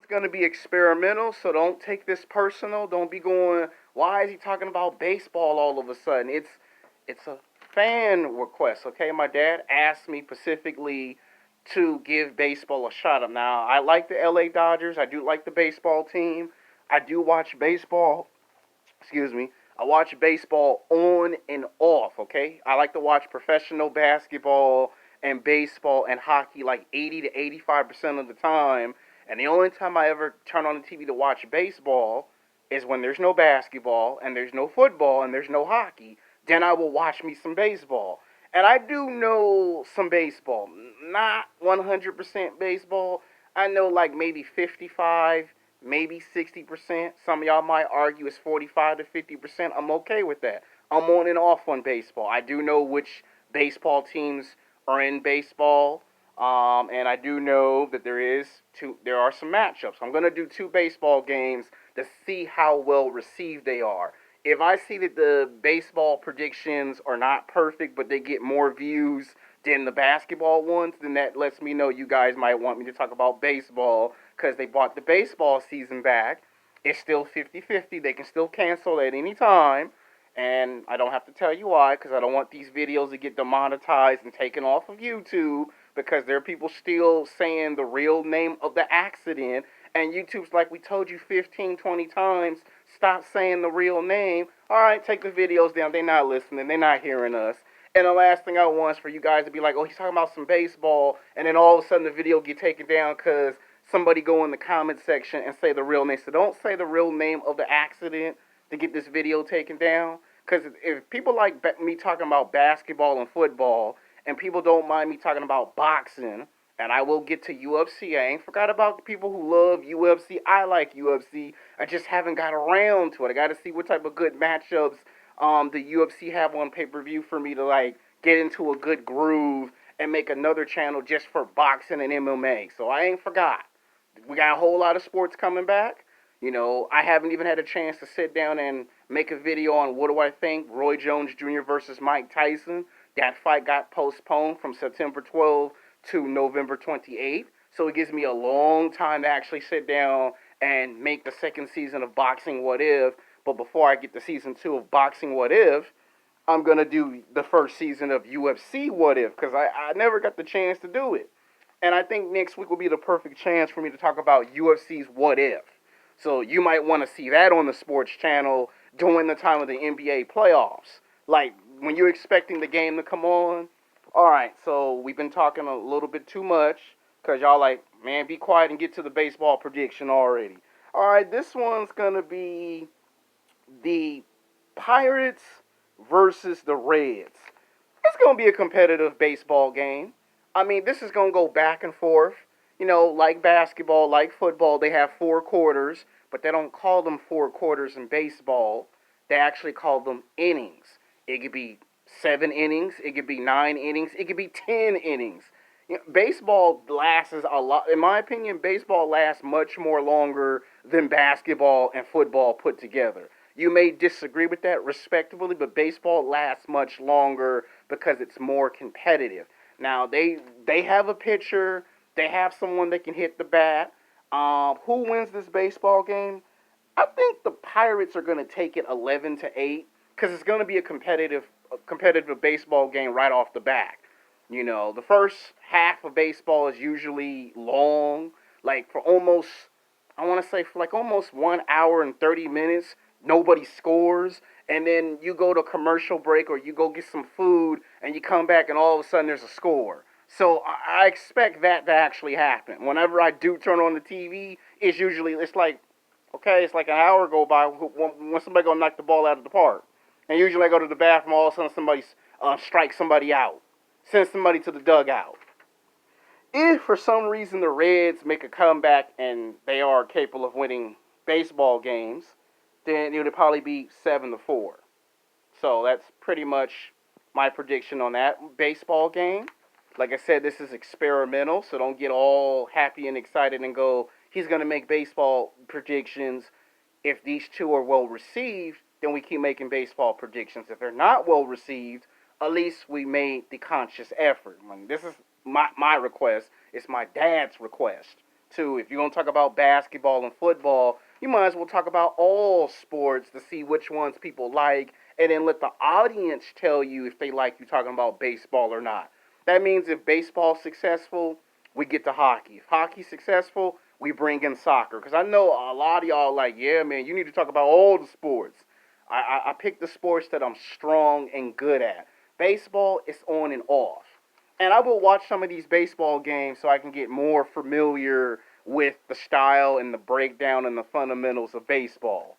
going to be experimental, so don't take this personal. Don't be going, why is he talking about baseball all of a sudden? It's a fan request, okay? My dad asked me specifically to give baseball a shot up. Now, I like the LA Dodgers. I do like the baseball team. I do watch baseball. Excuse me. I watch baseball on and off, okay? I like to watch professional basketball and baseball and hockey like 80 to 85% of the time. And the only time I ever turn on the TV to watch baseball is when there's no basketball and there's no football and there's no hockey. Then I will watch me some baseball. And I do know some baseball. Not 100% baseball. I know like maybe 55, maybe 60%. Some of y'all might argue it's 45 to 50%. I'm okay with that. I'm on and off on baseball. I do know which baseball teams are in baseball. And I do know that there are some matchups. I'm gonna do two baseball games to see how well received they are. If I see that the baseball predictions are not perfect, but they get more views than the basketball ones, then that lets me know you guys might want me to talk about baseball because they brought the baseball season back. It's still 50-50. They can still cancel at any time. And I don't have to tell you why because I don't want these videos to get demonetized and taken off of YouTube because there are people still saying the real name of the accident. And YouTube's like, we told you 15, 20 times, stop saying the real name. All right, take the videos down. They're not listening. They're not hearing us. And the last thing I want is for you guys to be like, oh, he's talking about some baseball. And then all of a sudden the video get taken down because somebody go in the comment section and say the real name. So don't say the real name of the accident to get this video taken down. Because if people like me talking about basketball and football, and people don't mind me talking about boxing, and I will get to UFC. I ain't forgot about the people who love UFC. I like UFC. I just haven't got around to it. I got to see what type of good matchups the UFC have on pay-per-view for me to like get into a good groove and make another channel just for boxing and MMA. So I ain't forgot. We got a whole lot of sports coming back. You know, I haven't even had a chance to sit down and make a video on what do I think Roy Jones Jr. versus Mike Tyson. That fight got postponed from September 12th to November 28th. So it gives me a long time to actually sit down and make the second season of Boxing What If. But before I get to season 2 of Boxing What If, I'm going to do the first season of UFC What If because I never got the chance to do it. And I think next week will be the perfect chance for me to talk about UFC's What If. So you might want to see that on the sports channel during the time of the NBA playoffs. Like when you're expecting the game to come on. All right, so we've been talking a little bit too much because y'all like, man, be quiet and get to the baseball prediction already. All right, this one's going to be the Pirates versus the Reds. It's going to be a competitive baseball game. I mean, this is going to go back and forth. You know, like basketball, like football, they have four quarters, but they don't call them four quarters in baseball. They actually call them innings. It could be 7 innings, it could be 9 innings, it could be 10 innings. You know, baseball lasts a lot. In my opinion, baseball lasts much more longer than basketball and football put together. You may disagree with that respectably, but baseball lasts much longer because it's more competitive. Now they have a pitcher, they have someone that can hit the bat. Who wins this baseball game? I think the Pirates are going to take it 11-8 because it's going to be a competitive baseball game right off the bat. You know, the first half of baseball is usually long, like for almost, I want to say for like almost 1 hour and 30 minutes, nobody scores. And then you go to commercial break or you go get some food and you come back and all of a sudden there's a score. So I expect that to actually happen. Whenever I do turn on the TV, it's like, okay, it's like an hour go by when somebody gonna knock the ball out of the park. And usually I go to the bathroom, all of a sudden somebody strikes somebody out, sends somebody to the dugout. If for some reason the Reds make a comeback and they are capable of winning baseball games, then it would probably be 7-4. So that's pretty much my prediction on that baseball game. Like I said, this is experimental, so don't get all happy and excited and go, he's going to make baseball predictions. If these two are well received, then we keep making baseball predictions. If they're not well received, at least we made the conscious effort. This is my request. It's my dad's request. too. If you're going to talk about basketball and football, you might as well talk about all sports to see which ones people like, and then let the audience tell you if they like you talking about baseball or not. That means if baseball's successful, we get to hockey. If hockey's successful, we bring in soccer. Because I know a lot of y'all like, yeah, man, you need to talk about all the sports. I pick the sports that I'm strong and good at. Baseball is on and off. And I will watch some of these baseball games so I can get more familiar with the style and the breakdown and the fundamentals of baseball.